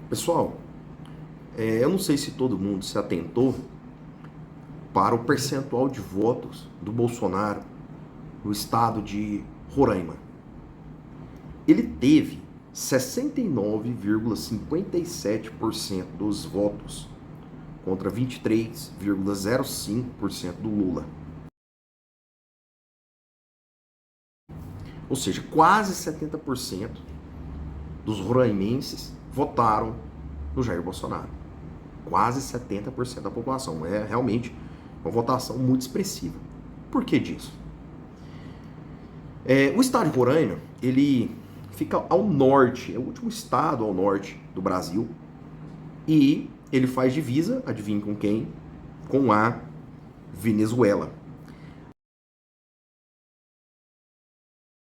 Pessoal, eu não sei se todo mundo se atentou para o percentual de votos do Bolsonaro no estado de Roraima. Ele teve 69,57% dos votos contra 23,05% do Lula. Ou seja, quase 70% dos roraimenses votaram no Jair Bolsonaro. Quase 70% da população. É realmente uma votação muito expressiva. Por que disso? O estado de Roraima, ele fica ao norte, é o último estado ao norte do Brasil, e ele faz divisa, adivinha com quem? Com a Venezuela.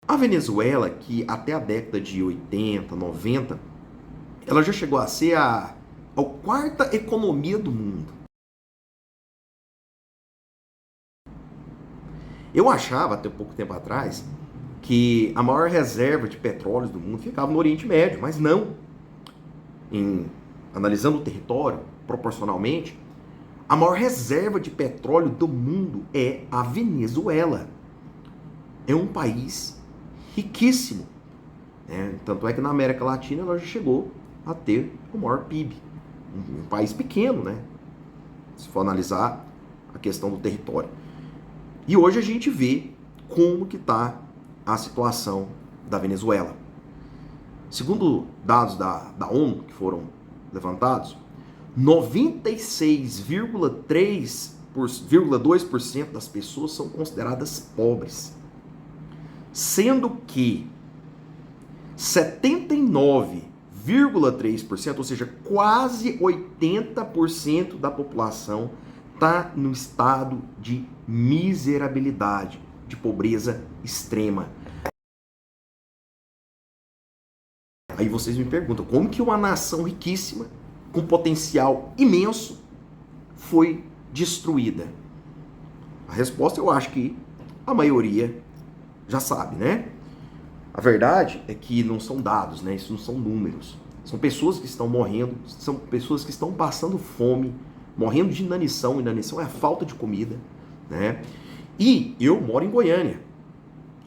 A Venezuela, que até a década de 80, 90, ela já chegou a ser a quarta economia do mundo. Eu achava, até pouco tempo atrás, que a maior reserva de petróleo do mundo ficava no Oriente Médio, mas não. Analisando o território proporcionalmente, a maior reserva de petróleo do mundo é a Venezuela. É um país riquíssimo. Tanto é que na América Latina ela já chegou a ter o maior PIB. Um país pequeno, né? Se for analisar a questão do território. E hoje a gente vê como que está a situação da Venezuela. Segundo dados da ONU que foram levantados, 96,2% das pessoas são consideradas pobres, sendo que 79,3%, ou seja, quase 80% da população está no estado de miserabilidade, de pobreza extrema. Aí vocês me perguntam, como que uma nação riquíssima, com potencial imenso, foi destruída? A resposta eu acho que a maioria já sabe, né? A verdade é que não são dados, né? Isso não são números. São pessoas que estão morrendo, são pessoas que estão passando fome, morrendo de inanição. Inanição é a falta de comida, né? E eu moro em Goiânia.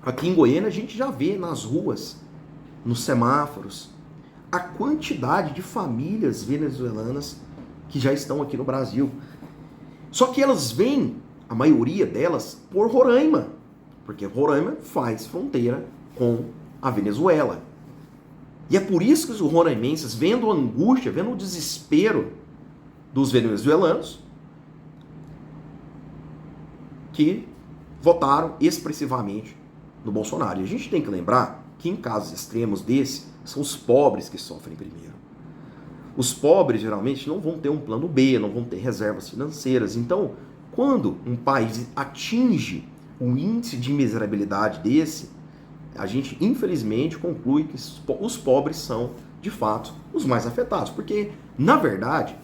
Aqui em Goiânia a gente já vê nas ruas, nos semáforos, a quantidade de famílias venezuelanas que já estão aqui no Brasil. Só que elas vêm, a maioria delas, por Roraima, porque Roraima faz fronteira com a Venezuela. E é por isso que os roraimenses, vendo a angústia, vendo o desespero dos venezuelanos, que votaram expressivamente no Bolsonaro. E a gente tem que lembrar que em casos extremos desse, são os pobres que sofrem primeiro. Os pobres geralmente não vão ter um plano B, não vão ter reservas financeiras. Então, quando um país atinge um índice de miserabilidade desse, a gente infelizmente conclui que os pobres são, de fato, os mais afetados. Porque, na verdade,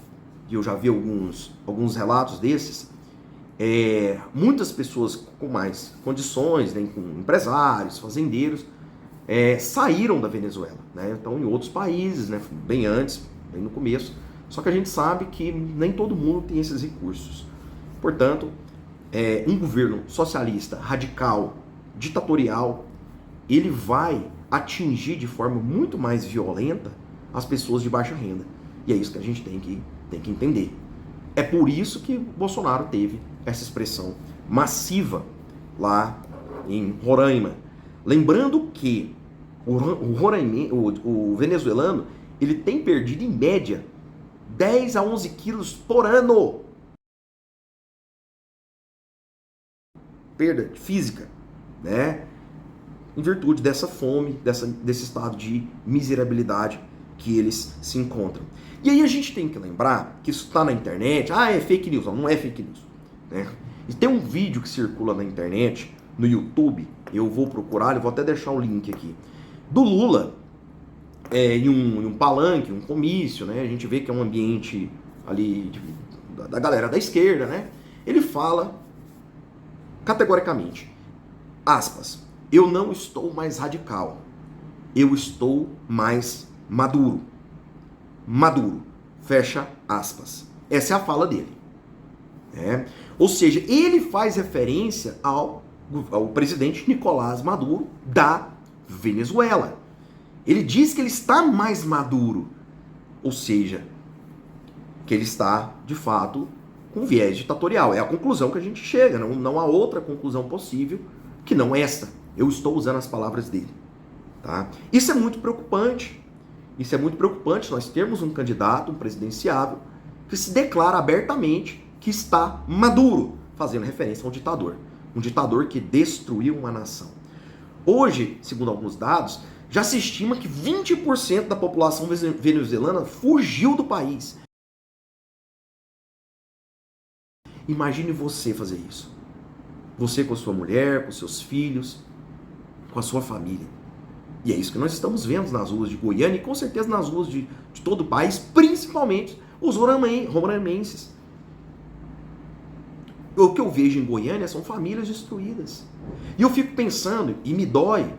e eu já vi alguns relatos desses, muitas pessoas com mais condições, né, com empresários, fazendeiros, saíram da Venezuela, né? Então em outros países, né, bem antes, bem no começo. Só que a gente sabe que nem todo mundo tem esses recursos. Portanto, um governo socialista, radical, ditatorial, ele vai atingir de forma muito mais violenta as pessoas de baixa renda. E é isso que a gente tem que entender. É por isso que Bolsonaro teve essa expressão massiva lá em Roraima. Lembrando que o venezuelano, ele tem perdido em média 10 a 11 quilos por ano. Perda física, né? Em virtude dessa fome, desse estado de miserabilidade que eles se encontram. E aí a gente tem que lembrar que isso está na internet. É fake news. Não é fake news, né? E tem um vídeo que circula na internet, no YouTube, eu vou procurar, eu vou até deixar o link aqui, do Lula, em um palanque, um comício, né? A gente vê que é um ambiente ali da galera da esquerda, né? Ele fala categoricamente, aspas, eu não estou mais radical, eu estou mais maduro. Maduro. Fecha aspas. Essa é a fala dele. Ou seja, ele faz referência ao presidente Nicolás Maduro da Venezuela. Ele diz que ele está mais maduro. Ou seja, que ele está, de fato, com viés ditatorial. É a conclusão que a gente chega. Não há outra conclusão possível que não esta. Eu estou usando as palavras dele. Tá? Isso é muito preocupante. Isso é muito preocupante nós termos um candidato, um presidenciável, que se declara abertamente que está maduro, fazendo referência a um ditador. Um ditador que destruiu uma nação. Hoje, segundo alguns dados, já se estima que 20% da população venezuelana fugiu do país. Imagine você fazer isso. Você com a sua mulher, com seus filhos, com a sua família. E é isso que nós estamos vendo nas ruas de Goiânia e com certeza nas ruas de todo o país, principalmente os roraimenses. O que eu vejo em Goiânia são famílias destruídas. E eu fico pensando, e me dói.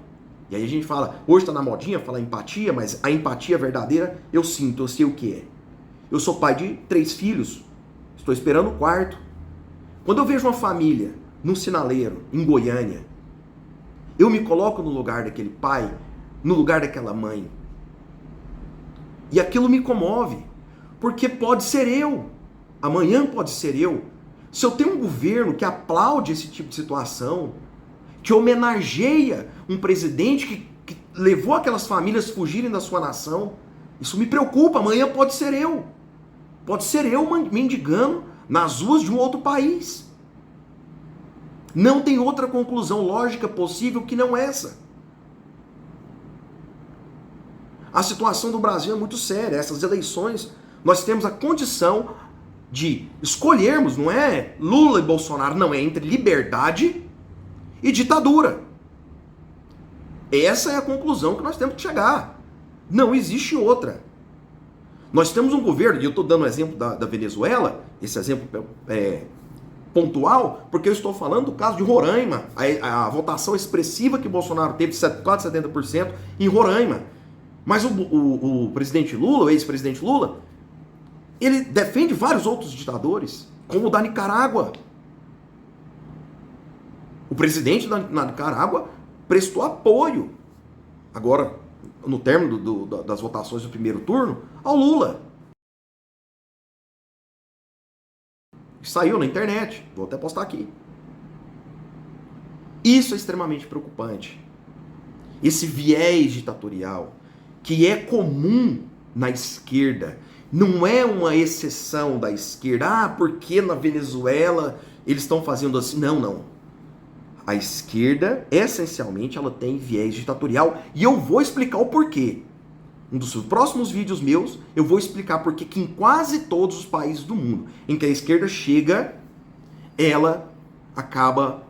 E aí a gente fala, hoje está na modinha falar empatia, mas a empatia verdadeira eu sinto, eu sei o que é. Eu sou pai de 3 filhos, estou esperando o 4º. Quando eu vejo uma família num sinaleiro, em Goiânia, eu me coloco no lugar daquele pai, no lugar daquela mãe. E aquilo me comove, porque pode ser eu. Amanhã pode ser eu. Se eu tenho um governo que aplaude esse tipo de situação, que homenageia um presidente que levou aquelas famílias a fugirem da sua nação, isso me preocupa. Amanhã pode ser eu. Pode ser eu mendigando nas ruas de um outro país. Não tem outra conclusão lógica possível que não essa. A situação do Brasil é muito séria. Essas eleições, nós temos a condição de escolhermos, não é Lula e Bolsonaro, não, é entre liberdade e ditadura. Essa é a conclusão que nós temos que chegar. Não existe outra. Nós temos um governo, e eu estou dando o exemplo da Venezuela, esse exemplo pontual, porque eu estou falando do caso de Roraima, a votação expressiva que Bolsonaro teve, quase 70% em Roraima. Mas o presidente Lula, o ex-presidente Lula, ele defende vários outros ditadores, como o da Nicarágua. O presidente da Nicarágua prestou apoio, agora, no término das votações do primeiro turno, ao Lula. Saiu na internet, vou até postar aqui. Isso é extremamente preocupante. Esse viés ditatorial, que é comum na esquerda, não é uma exceção da esquerda. Porque na Venezuela eles estão fazendo assim. Não. A esquerda, essencialmente, ela tem viés ditatorial. E eu vou explicar o porquê. Um dos próximos vídeos meus, eu vou explicar porque que em quase todos os países do mundo em que a esquerda chega, ela acaba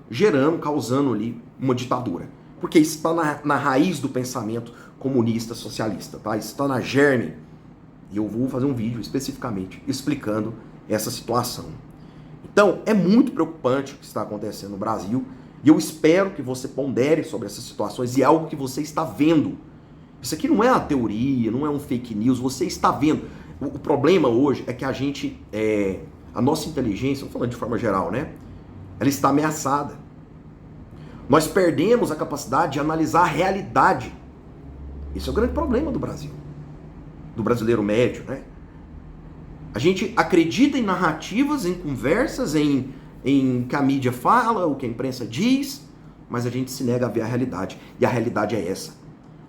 causando ali uma ditadura. Porque isso está na raiz do pensamento comunista, socialista, tá? Isso está na germe. E eu vou fazer um vídeo especificamente explicando essa situação. Então, é muito preocupante o que está acontecendo no Brasil. E eu espero que você pondere sobre essas situações e é algo que você está vendo. Isso aqui não é uma teoria, não é um fake news, você está vendo. O problema hoje é que a nossa inteligência, estou falando de forma geral, né? Ela está ameaçada. Nós perdemos a capacidade de analisar a realidade. Esse é o grande problema do Brasil, do brasileiro médio, né? A gente acredita em narrativas, em conversas, em que a mídia fala, o que a imprensa diz, mas a gente se nega a ver a realidade. E a realidade é essa.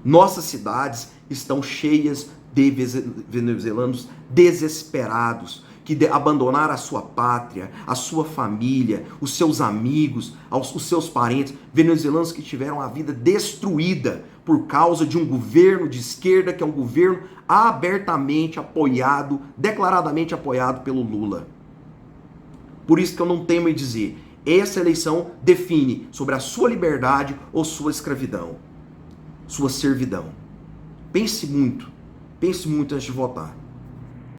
Nossas cidades estão cheias de venezuelanos desesperados, que abandonaram a sua pátria, a sua família, os seus amigos, os seus parentes, venezuelanos que tiveram a vida destruída por causa de um governo de esquerda, que é um governo abertamente apoiado, declaradamente apoiado pelo Lula. Por isso que eu não temo em dizer, essa eleição define sobre a sua liberdade ou sua escravidão, sua servidão. Pense muito antes de votar.